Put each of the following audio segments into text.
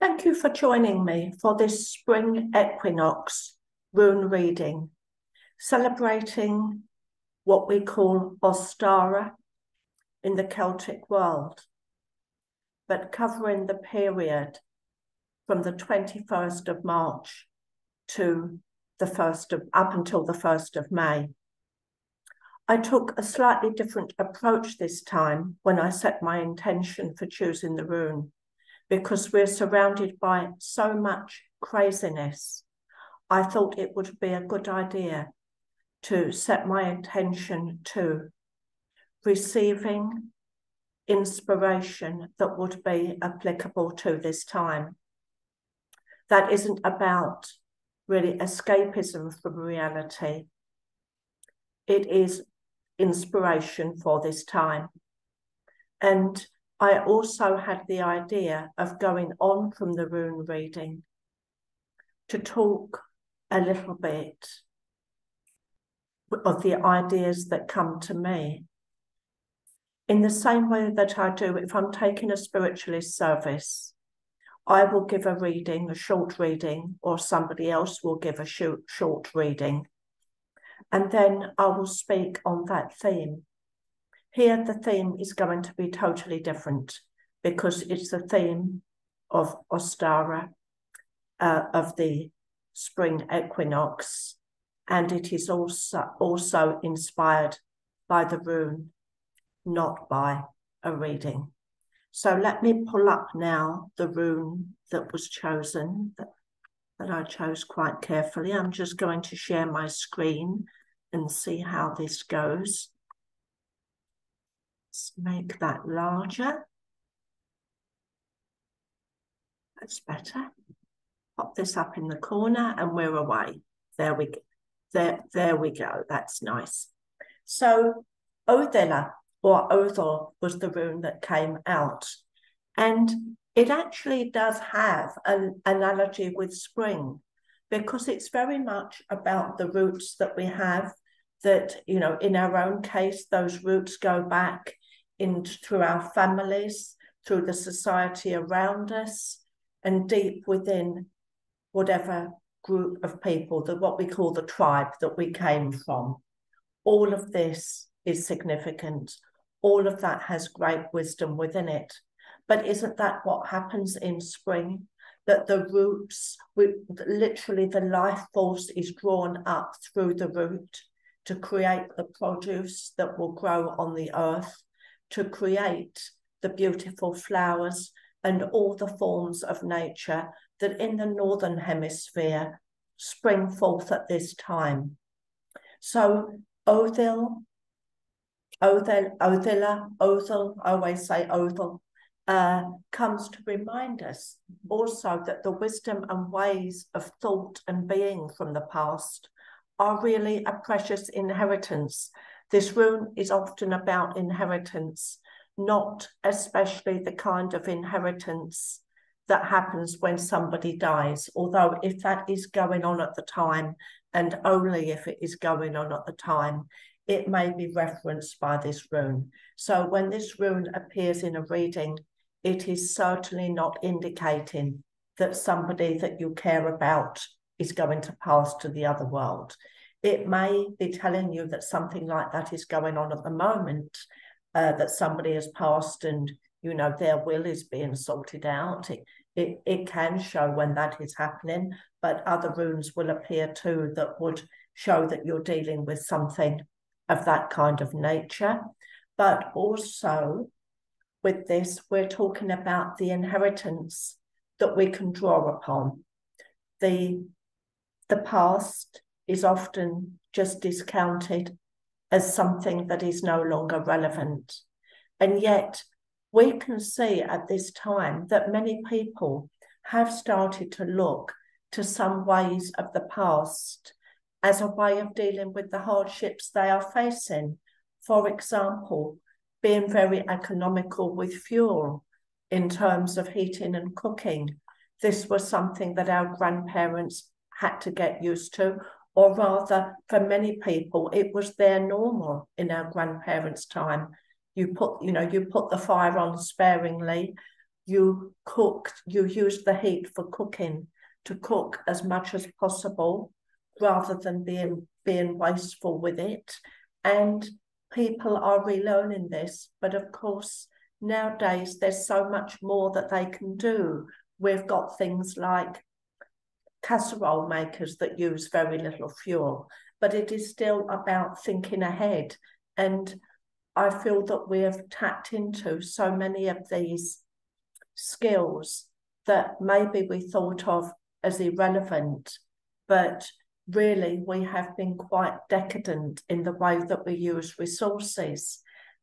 Thank you for joining me for this spring equinox rune reading, celebrating what we call Ostara in the Celtic world, but covering the period from the 21st of March to up until the 1st of May. I took a slightly different approach this time when I set my intention for choosing the rune, because we're surrounded by so much craziness. I thought it would be a good idea to set my intention to receiving inspiration that would be applicable to this time. That isn't about really escapism from reality. It is inspiration for this time. And I also had the idea of going on from the rune reading to talk a little bit of the ideas that come to me. In the same way that I do if I'm taking a spiritualist service, I will give a reading, a short reading, or somebody else will give a short reading. And then I will speak on that theme. Here, the theme is going to be totally different because it's the theme of Ostara, of the spring equinox, and it is also inspired by the rune, not by a reading. So let me pull up now the rune that was chosen, that I chose quite carefully. I'm just going to share my screen and see how this goes. Let's make that larger. That's better. Pop this up in the corner and we're away. There we go. There we go. That's nice. So Othella or Othel was the rune that came out. And it actually does have an analogy with spring, because it's very much about the roots that we have, that, you know, in our own case, those roots go back through our families, through the society around us, and deep within whatever group of people, what we call the tribe that we came from. All of this is significant. All of that has great wisdom within it. But isn't that what happens in spring? That the roots, literally the life force is drawn up through the root to create the produce that will grow on the earth, to create the beautiful flowers and all the forms of nature that in the Northern Hemisphere spring forth at this time. So Othel, I always say Othel, comes to remind us also that the wisdom and ways of thought and being from the past are really a precious inheritance. This rune is often about inheritance, not especially the kind of inheritance that happens when somebody dies, although if that is going on at the time, and only if it is going on at the time, it may be referenced by this rune. So when this rune appears in a reading, it is certainly not indicating that somebody that you care about is going to pass to the other world. It may be telling you that something like that is going on at the moment, that somebody has passed and, you know, their will is being sorted out. It can show when that is happening, but other runes will appear too that would show that you're dealing with something of that kind of nature. But also with this, we're talking about the inheritance that we can draw upon. The past is often just discounted as something that is no longer relevant. And yet we can see at this time that many people have started to look to some ways of the past as a way of dealing with the hardships they are facing. For example, being very economical with fuel in terms of heating and cooking. This was something that our grandparents had to get used to, or rather, for many people, it was their normal in our grandparents' time. You put the fire on sparingly, you use the heat for cooking, to cook as much as possible rather than being wasteful with it. And people are relearning this, but of course, nowadays there's so much more that they can do. We've got things like casserole makers that use very little fuel, but it is still about thinking ahead. And I feel that we have tapped into so many of these skills that maybe we thought of as irrelevant, but really we have been quite decadent in the way that we use resources.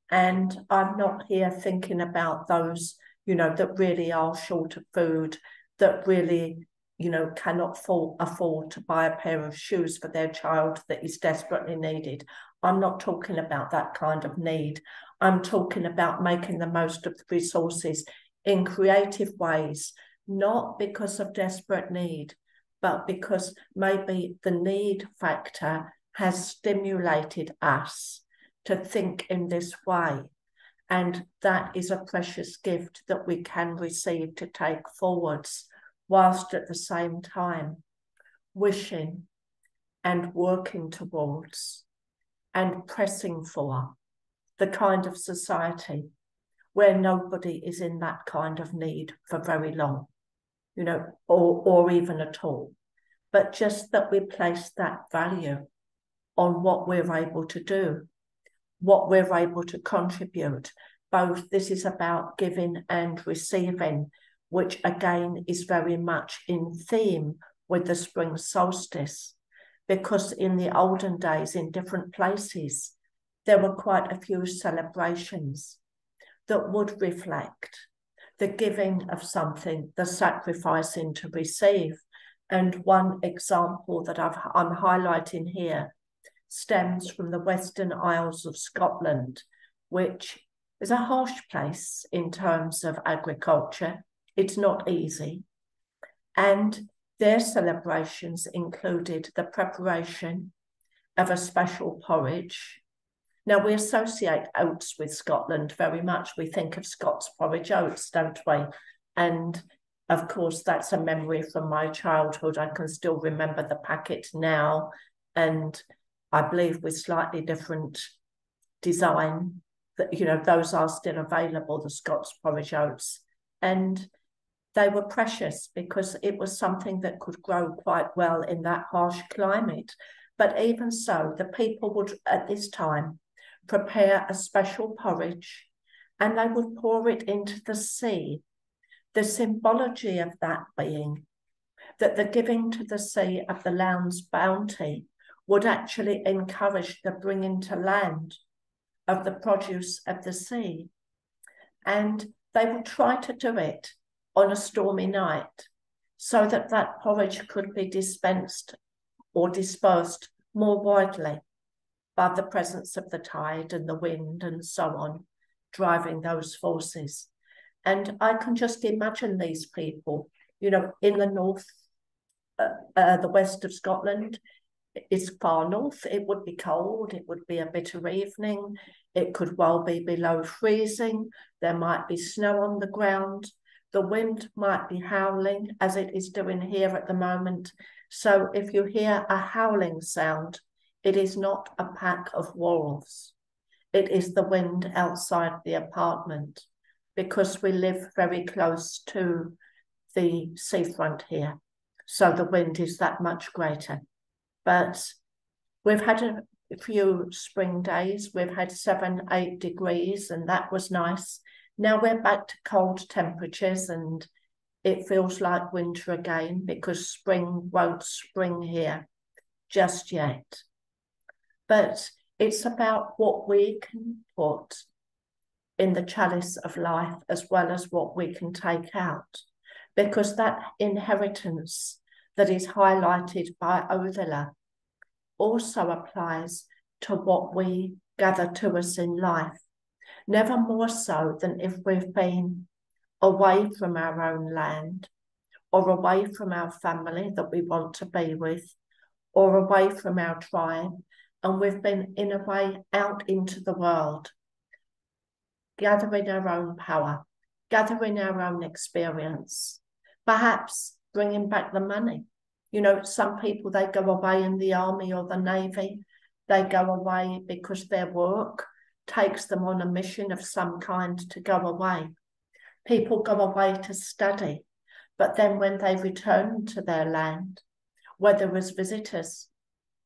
And I'm not here thinking about those, that really are short of food, that really, cannot afford to buy a pair of shoes for their child that is desperately needed. I'm not talking about that kind of need. I'm talking about making the most of the resources in creative ways, not because of desperate need, but because maybe the need factor has stimulated us to think in this way. And that is a precious gift that we can receive to take forwards, whilst at the same time wishing and working towards and pressing for the kind of society where nobody is in that kind of need for very long, or even at all. But just that we place that value on what we're able to do, what we're able to contribute. Both this is about giving and receiving, which again is very much in theme with the spring solstice, because in the olden days, in different places, there were quite a few celebrations that would reflect the giving of something, the sacrificing to receive. And one example that I'm highlighting here stems from the Western Isles of Scotland, which is a harsh place in terms of agriculture. It's not easy. And their celebrations included the preparation of a special porridge. Now, we associate oats with Scotland very much. We think of Scots porridge oats, don't we? And of course, that's a memory from my childhood. I can still remember the packet now. And I believe with slightly different design, that, those are still available, the Scots porridge oats. And they were precious because it was something that could grow quite well in that harsh climate. But even so, the people would, at this time, prepare a special porridge and they would pour it into the sea. The symbology of that being that the giving to the sea of the land's bounty would actually encourage the bringing to land of the produce of the sea. And they would try to do it on a stormy night so that that porridge could be dispensed or dispersed more widely by the presence of the tide and the wind and so on, driving those forces. And I can just imagine these people, in the north, the west of Scotland is far north. It would be cold. It would be a bitter evening. It could well be below freezing. There might be snow on the ground. The wind might be howling, as it is doing here at the moment. So if you hear a howling sound, it is not a pack of wolves. It is the wind outside the apartment, because we live very close to the seafront here. So the wind is that much greater. But we've had a few spring days. We've had 7-8 degrees, and that was nice. Now we're back to cold temperatures, and it feels like winter again because spring won't spring here just yet. But it's about what we can put in the chalice of life as well as what we can take out, because that inheritance that is highlighted by Othila also applies to what we gather to us in life, never more so than if we've been away from our own land, or away from our family that we want to be with, or away from our tribe, and we've been in a way out into the world, gathering our own power, gathering our own experience, perhaps bringing back the money. You know, some people, they go away in the army or the navy. They go away because their work takes them on a mission of some kind to go away. People go away to study, but then when they return to their land, whether as visitors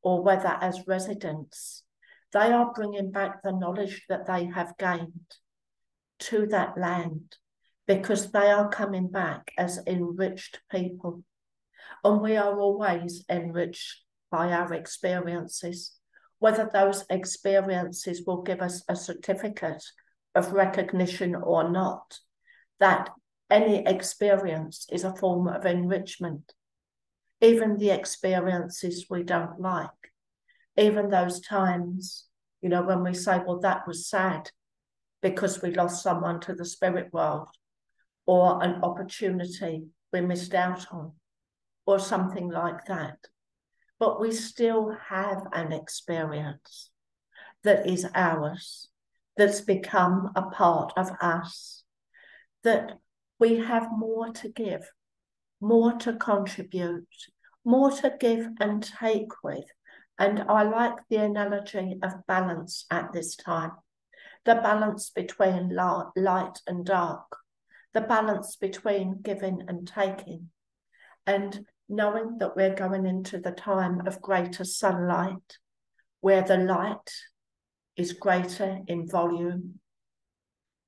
or whether as residents, they are bringing back the knowledge that they have gained to that land, because they are coming back as enriched people. And we are always enriched by our experiences, whether those experiences will give us a certificate of recognition or not, that any experience is a form of enrichment. Even the experiences we don't like, even those times, you know, when we say, well, that was sad because we lost someone to the spirit world, or an opportunity we missed out on, or something like that. But we still have an experience that is ours, that's become a part of us, that we have more to give, more to contribute, more to give and take with. And I like the analogy of balance at this time, the balance between light and dark, the balance between giving and taking, and knowing that we're going into the time of greater sunlight, where the light is greater in volume.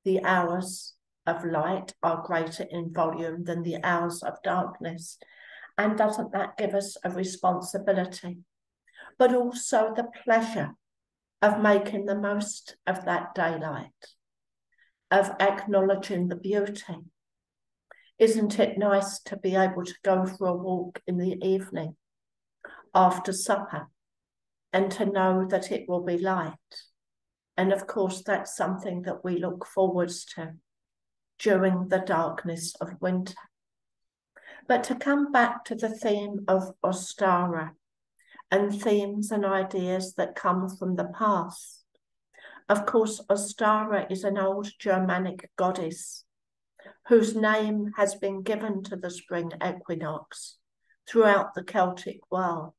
The hours of light are greater in volume than the hours of darkness. And doesn't that give us a responsibility, but also the pleasure of making the most of that daylight, of acknowledging the beauty? Isn't it nice to be able to go for a walk in the evening after supper and to know that it will be light? And of course, that's something that we look forwards to during the darkness of winter. But to come back to the theme of Ostara and themes and ideas that come from the past, of course, Ostara is an old Germanic goddess whose name has been given to the spring equinox throughout the Celtic world.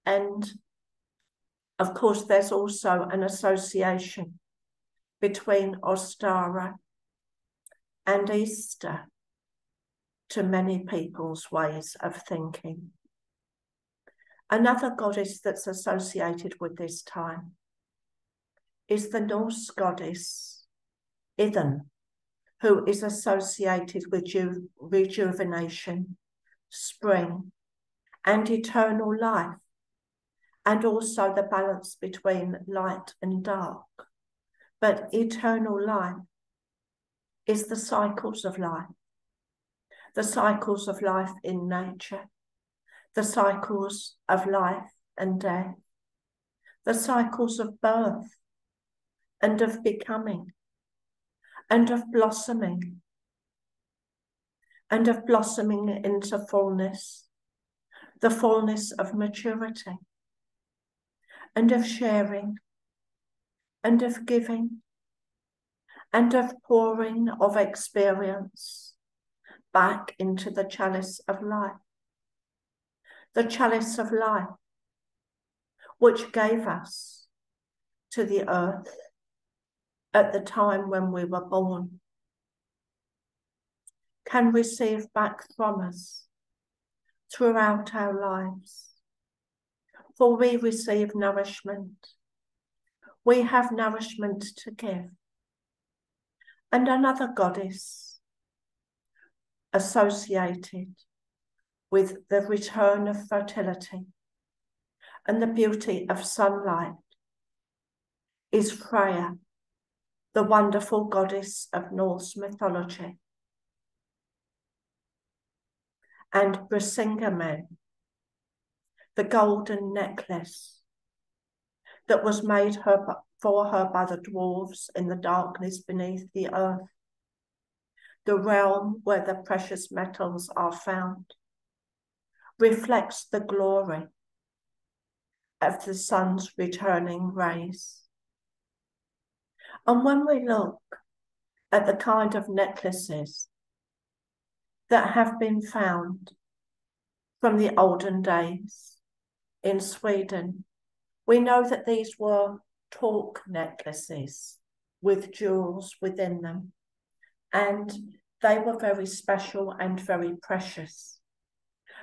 And of course, there's also an association between Ostara and Easter to many people's ways of thinking. Another goddess that's associated with this time is the Norse goddess Idun, who is associated with rejuvenation, spring, and eternal life, and also the balance between light and dark. But eternal life is the cycles of life in nature, the cycles of life and death, the cycles of birth and of becoming, and of blossoming into fullness, the fullness of maturity, and of sharing, and of giving, and of pouring of experience back into the chalice of life. The chalice of life, which gave us to the earth at the time when we were born, can receive back from us throughout our lives. For we receive nourishment. We have nourishment to give. And another goddess associated with the return of fertility and the beauty of sunlight is Freya, the wonderful goddess of Norse mythology. And Brisingamen, the golden necklace that was made for her by the dwarves in the darkness beneath the earth, the realm where the precious metals are found, reflects the glory of the sun's returning rays. And when we look at the kind of necklaces that have been found from the olden days in Sweden. We know that these were torque necklaces with jewels within them, and they were very special and very precious.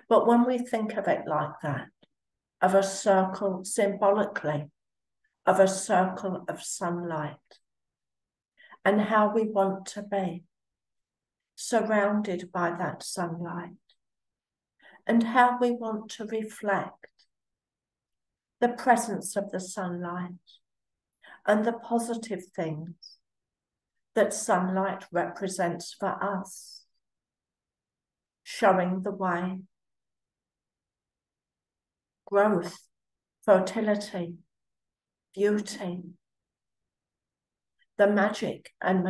But when we think of it like that, of a circle symbolically, of a circle of sunlight, and how we want to be surrounded by that sunlight, and how we want to reflect the presence of the sunlight and the positive things that sunlight represents for us, showing the way, growth, fertility, beauty, the magic and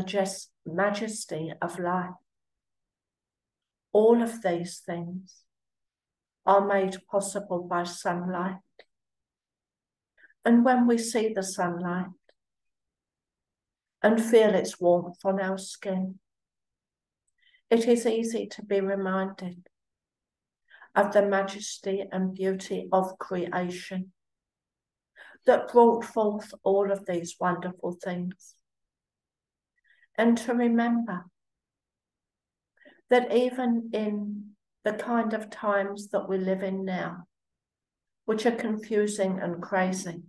majesty of life. All of these things are made possible by sunlight. And when we see the sunlight and feel its warmth on our skin, it is easy to be reminded of the majesty and beauty of creation that brought forth all of these wonderful things. And to remember that even in the kind of times that we live in now, which are confusing and crazy,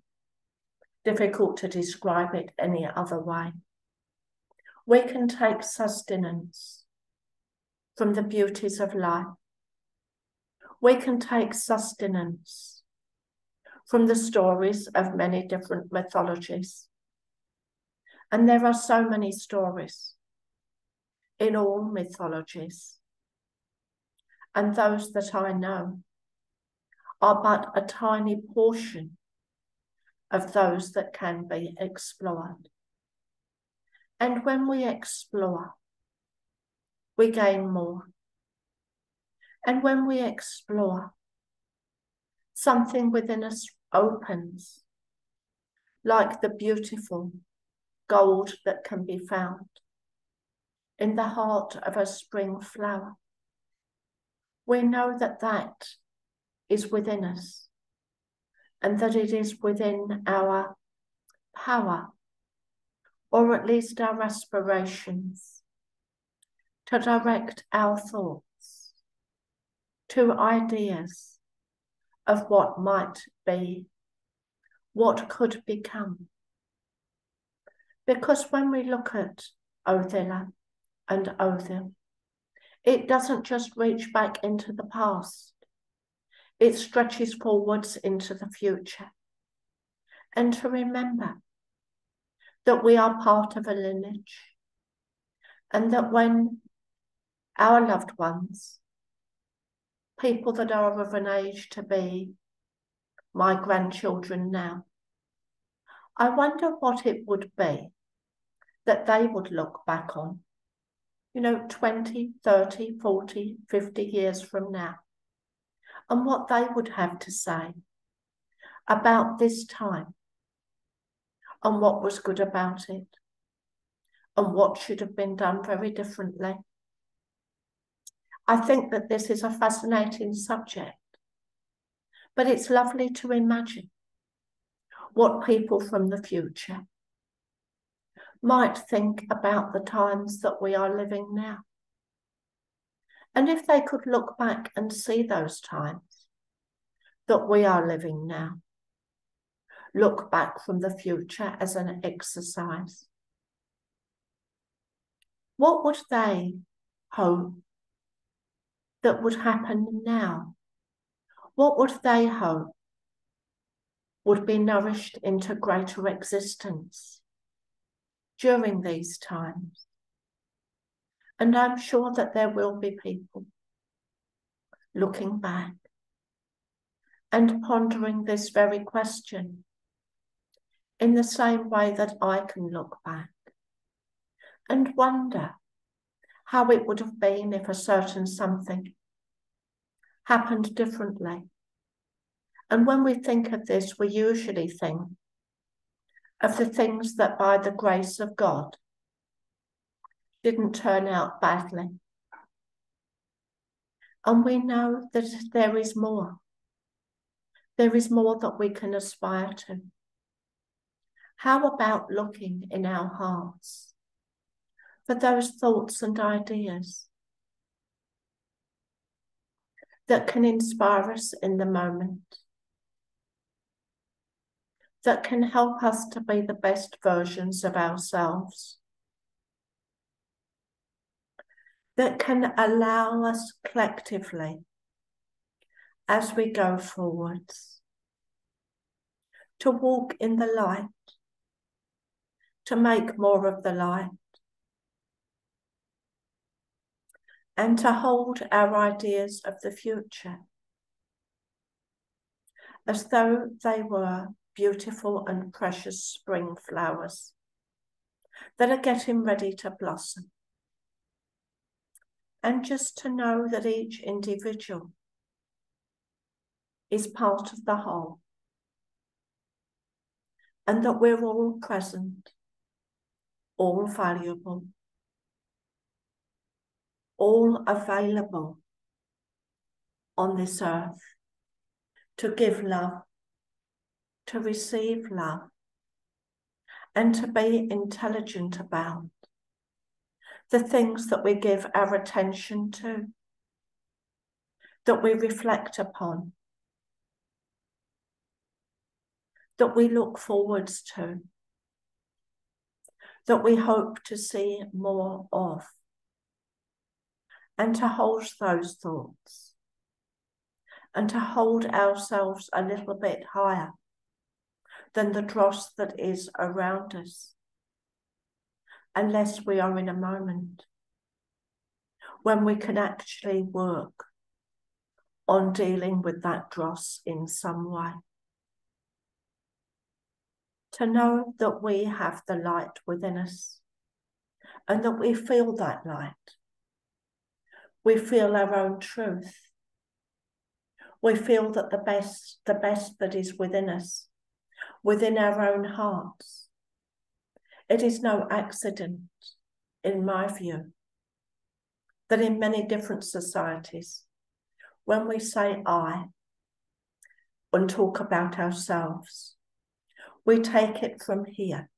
difficult to describe it any other way, we can take sustenance from the beauties of life. We can take sustenance from the stories of many different mythologies. And there are so many stories in all mythologies. And those that I know are but a tiny portion of those that can be explored. And when we explore, we gain more. And when we explore, something within us opens, like the beautiful gold that can be found in the heart of a spring flower. We know that that is within us, and that it is within our power, or at least our aspirations, to direct our thoughts to ideas of what might be, what could become. Because when we look at Othila and Othil, it doesn't just reach back into the past. It stretches forwards into the future. And to remember that we are part of a lineage, and that when our loved ones, people that are of an age to be my grandchildren now, I wonder what it would be that they would look back on, 20, 30, 40, 50 years from now, and what they would have to say about this time, and what was good about it, and what should have been done very differently. I think that this is a fascinating subject, but it's lovely to imagine what people from the future might think about the times that we are living now. And if they could look back and see those times that we are living now, look back from the future as an exercise, what would they hope that would happen now? What would they hope would be nourished into greater existence during these times? And I'm sure that there will be people looking back and pondering this very question in the same way that I can look back and wonder how it would have been if a certain something happened differently. And when we think of this, we usually think of the things that by the grace of God didn't turn out badly. And we know that there is more. There is more that we can aspire to. How about looking in our hearts for those thoughts and ideas that can inspire us in the moment, that can help us to be the best versions of ourselves, that can allow us collectively, as we go forwards, to walk in the light, to make more of the light, and to hold our ideas of the future as though they were beautiful and precious spring flowers that are getting ready to blossom. And just to know that each individual is part of the whole, and that we're all present, all valuable, all available on this earth to give love, to receive love, and to be intelligent about the things that we give our attention to, that we reflect upon, that we look forwards to, that we hope to see more of, and to hold those thoughts, and to hold ourselves a little bit higher than the dross that is around us, unless we are in a moment when we can actually work on dealing with that dross in some way. To know that we have the light within us and that we feel that light. We feel our own truth. We feel that the best that is within us, within our own hearts. It is no accident, in my view, that in many different societies, when we say I and talk about ourselves, we take it from here.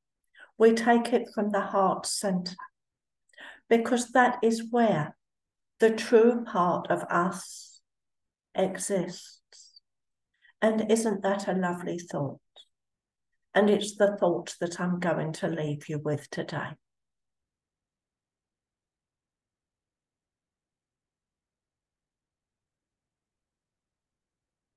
We take it from the heart center, because that is where the true part of us exists. And isn't that a lovely thought? And it's the thought that I'm going to leave you with today.